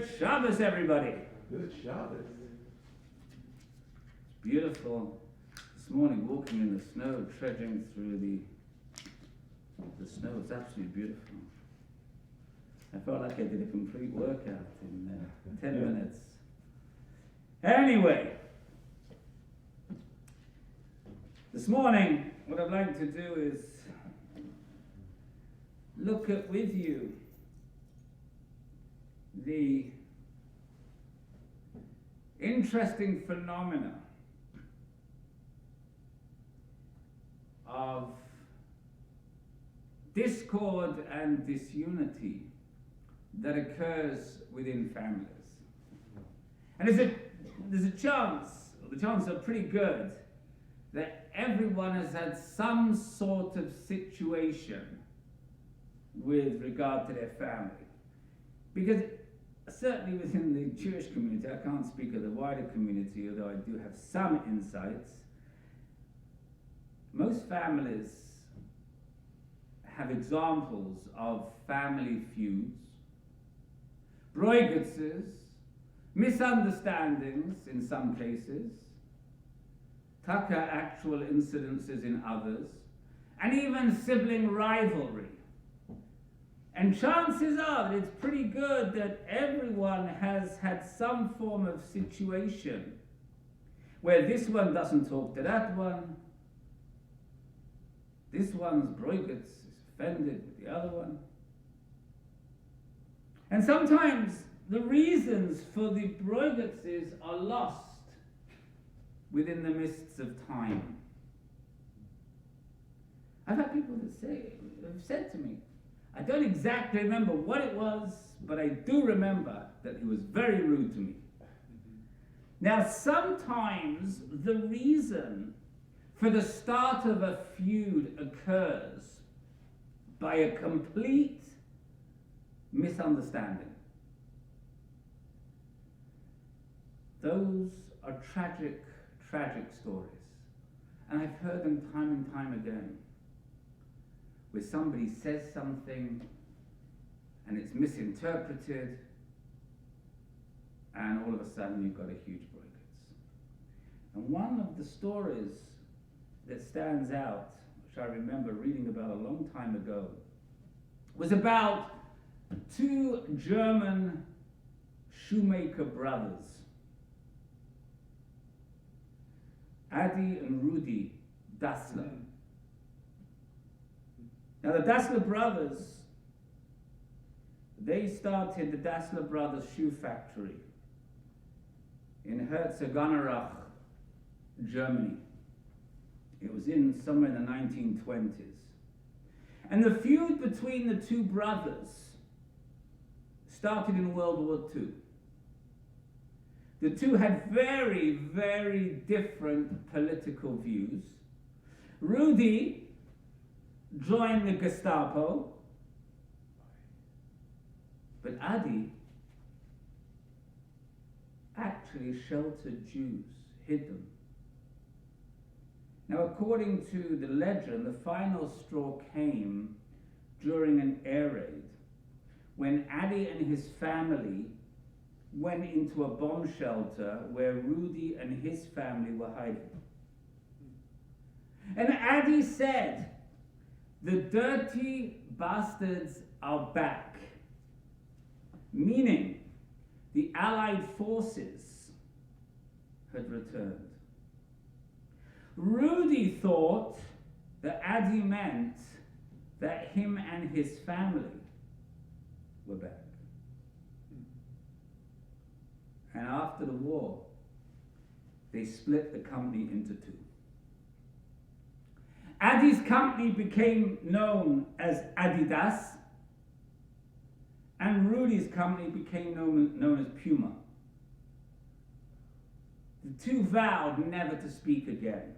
Good Shabbos, everybody. Good Shabbos. It's beautiful. This morning, walking in the snow, trudging through the snow, it's absolutely beautiful. I felt like I did a complete workout in 10 minutes. Anyway, this morning, what I'd like to do is look at with you the interesting phenomena of discord and disunity that occurs within families. And there's a chance, the chances are pretty good, that everyone has had some sort of situation with regard to their family. Because certainly within the Jewish community, I can't speak of the wider community, although I do have some insights, most families have examples of family feuds, broigutzes, misunderstandings in some cases, taka actual incidences in others, and even sibling rivalry. And chances are that it's pretty good that everyone has had some form of situation where this one doesn't talk to that one, this one's broigutz is offended with the other one. And sometimes the reasons for the broigutzes are lost within the mists of time. I've had people that have said to me, I don't exactly remember what it was, but I do remember that he was very rude to me. Now, sometimes the reason for the start of a feud occurs by a complete misunderstanding. Those are tragic, tragic stories. And I've heard them time and time again, where somebody says something and it's misinterpreted, and all of a sudden you've got a huge broigutz. And one of the stories that stands out, which I remember reading about a long time ago, was about two German shoemaker brothers, Adi and Rudi Dassler. Now the Dassler brothers, they started the Dassler Brothers Shoe Factory in Herzogenaurach, Germany. It was somewhere in the 1920s. And the feud between the two brothers started in World War II. The two had very, very different political views. Rudi joined the Gestapo, but Adi actually sheltered Jews, hid them. Now, according to the legend, the final straw came during an air raid when Adi and his family went into a bomb shelter where Rudi and his family were hiding. And Adi said, "The dirty bastards are back," meaning the Allied forces had returned. Rudi thought that Adi meant that him and his family were back. And after the war, they split the company into two. Adi's company became known as Adidas, and Rudi's company became known as Puma. The two vowed never to speak again.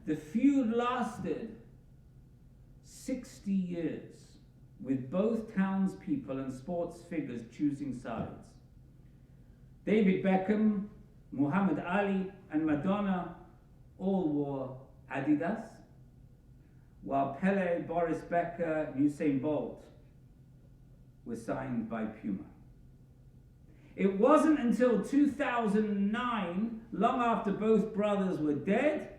The feud lasted 60 years, with both townspeople and sports figures choosing sides. David Beckham, Muhammad Ali, and Madonna all wore Adidas, while Pele, Boris Becker, and Usain Bolt were signed by Puma. It wasn't until 2009, long after both brothers were dead,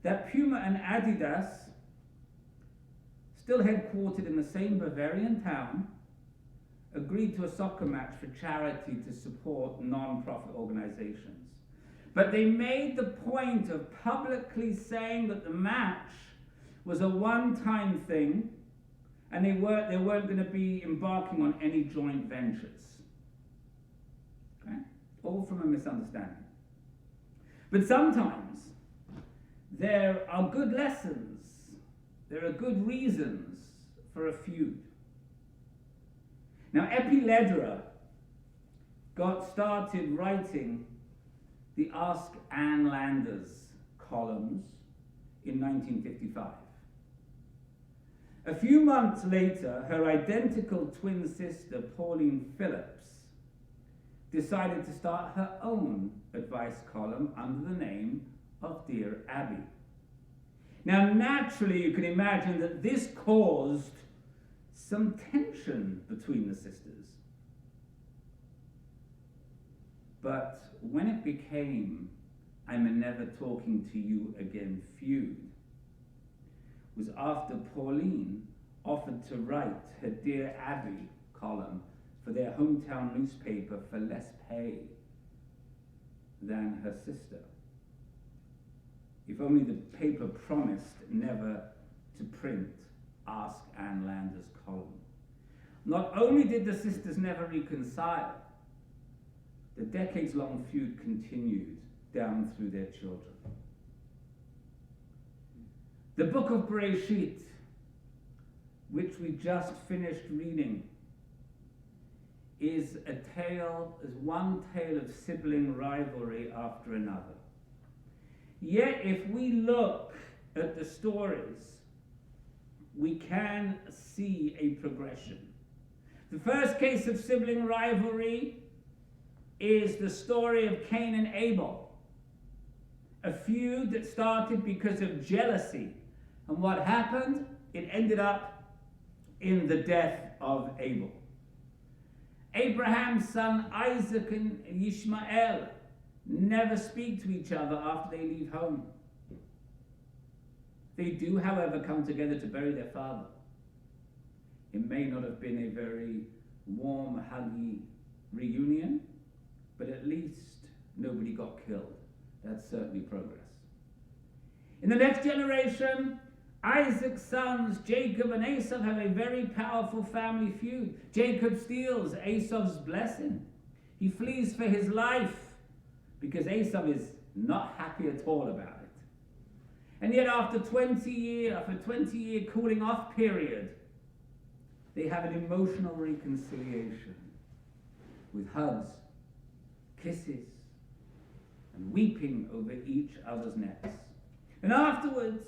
that Puma and Adidas, still headquartered in the same Bavarian town, agreed to a soccer match for charity to support non-profit organizations. But they made the point of publicly saying that the match was a one-time thing, and they weren't going to be embarking on any joint ventures. Okay? All from a misunderstanding. But sometimes there are good lessons, there are good reasons for a feud. Now, Epi Lederer got started writing the Ask Ann Landers columns in 1955. A few months later, her identical twin sister, Pauline Phillips, decided to start her own advice column under the name of Dear Abby. Now, naturally, you can imagine that this caused some tension between the sisters. But when it became I'm a never talking to you again feud, was after Pauline offered to write her Dear Abby column for their hometown newspaper for less pay than her sister. If only the paper promised never to print Ask Ann Landers' column. Not only did the sisters never reconcile, the decades-long feud continued down through their children. The book of Bereshit, which we just finished reading, is one tale of sibling rivalry after another. Yet, if we look at the stories, we can see a progression. The first case of sibling rivalry is the story of Cain and Abel, a feud that started because of jealousy. And what happened? It ended up in the death of Abel. Abraham's son Isaac and Ishmael never speak to each other after they leave home. They do, however, come together to bury their father. It may not have been a very warm, huggy reunion, but at least nobody got killed. That's certainly progress. In the next generation, Isaac's sons, Jacob and Esau, have a very powerful family feud. Jacob steals Esau's blessing. He flees for his life because Esau is not happy at all about it. And yet after 20-year cooling off period, they have an emotional reconciliation with hugs, kisses, and weeping over each other's necks. And afterwards,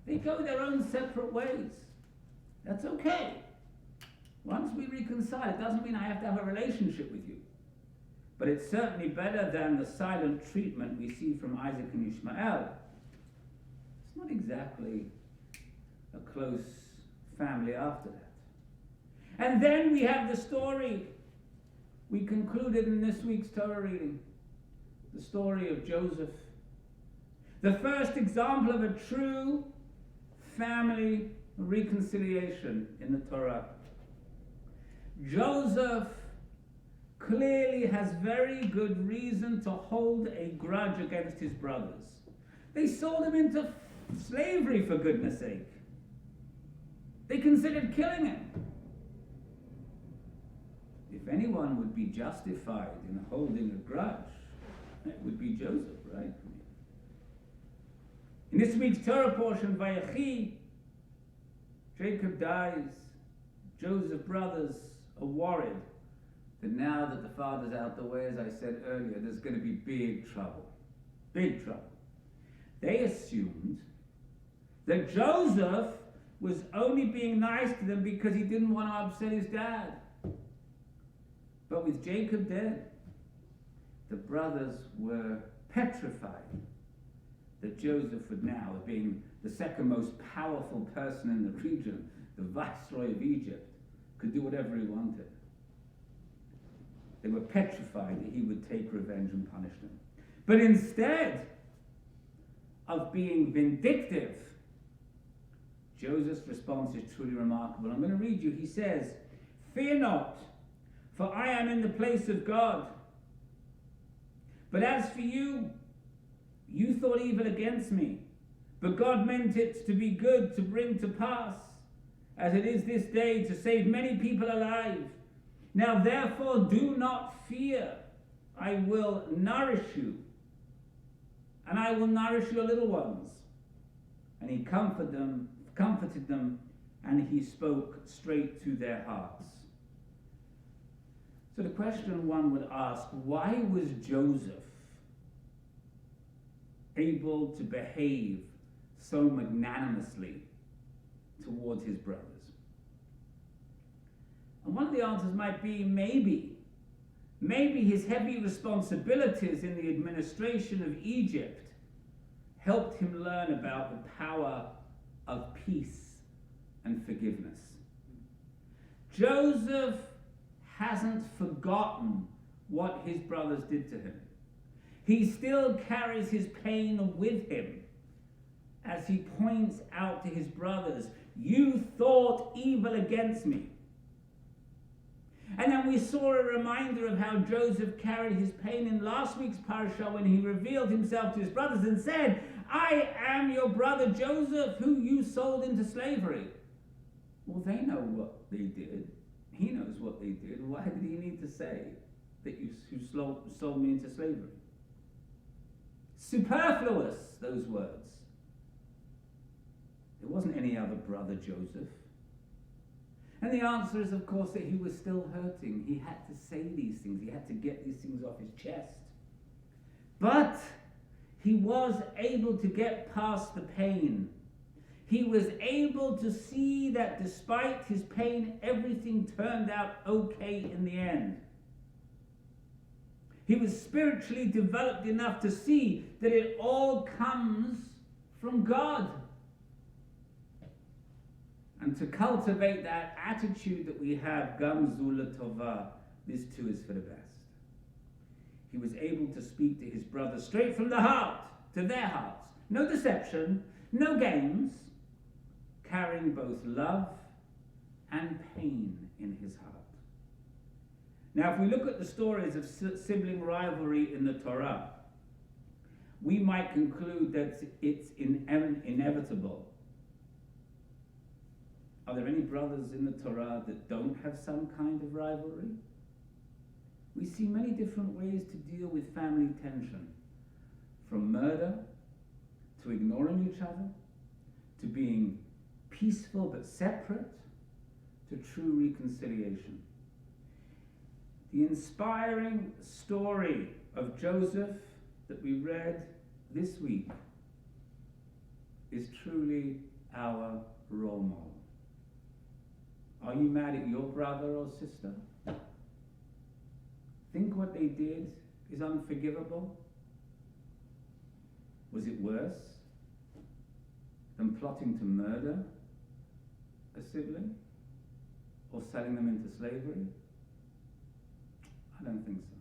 they go their own separate ways. That's okay. Once we reconcile, it doesn't mean I have to have a relationship with you. But it's certainly better than the silent treatment we see from Isaac and Ishmael. It's not exactly a close family after that. And then we have the story we concluded in this week's Torah reading, the story of Joseph. The first example of a true family reconciliation in the Torah. Joseph clearly has very good reason to hold a grudge against his brothers. They sold him into slavery, for goodness sake. They considered killing him. If anyone would be justified in holding a grudge, it would be Joseph, right? In this week's Torah portion, Vayechi, Jacob dies. Joseph's brothers are worried that now that the father's out the way, as I said earlier, there's going to be big trouble. Big trouble. They assumed that Joseph was only being nice to them because he didn't want to upset his dad. But with Jacob dead, the brothers were petrified that Joseph would now, being the second most powerful person in the region, the viceroy of Egypt, could do whatever he wanted. They were petrified that he would take revenge and punish them. But instead of being vindictive, Joseph's response is truly remarkable. I'm going to read you. He says, "Fear not, for I am in the place of God. But as for you, you thought evil against me, but God meant it to be good, to bring to pass, as it is this day, to save many people alive. Now therefore do not fear. I will nourish you, and I will nourish your little ones." And he comforted them, and he spoke straight to their hearts. So the question one would ask, why was Joseph able to behave so magnanimously towards his brothers? And one of the answers might be maybe his heavy responsibilities in the administration of Egypt helped him learn about the power of peace and forgiveness. Joseph hasn't forgotten what his brothers did to him. He still carries his pain with him as he points out to his brothers, "You thought evil against me." And then we saw a reminder of how Joseph carried his pain in last week's parasha when he revealed himself to his brothers and said, "I am your brother Joseph, who you sold into slavery." Well, they know what they did. He knows what they did. Why did he need to say that you sold me into slavery? Superfluous, those words. There wasn't any other brother Joseph. And the answer is, of course, that he was still hurting. He had to say these things. He had to get these things off his chest. But he was able to get past the pain. He was able to see that despite his pain, everything turned out okay in the end. He was spiritually developed enough to see that it all comes from God. And to cultivate that attitude that we have, Gam zu l'tova, this too is for the best. He was able to speak to his brothers straight from the heart, to their hearts. No deception, no games, carrying both love and pain in his heart. Now, if we look at the stories of sibling rivalry in the Torah, we might conclude that it's inevitable. Are there any brothers in the Torah that don't have some kind of rivalry? We see many different ways to deal with family tension, from murder to ignoring each other, to being peaceful but separate, to true reconciliation. The inspiring story of Joseph that we read this week is truly our role model. Are you mad at your brother or sister? Think what they did is unforgivable? Was it worse than plotting to murder a sibling or selling them into slavery? I don't think so.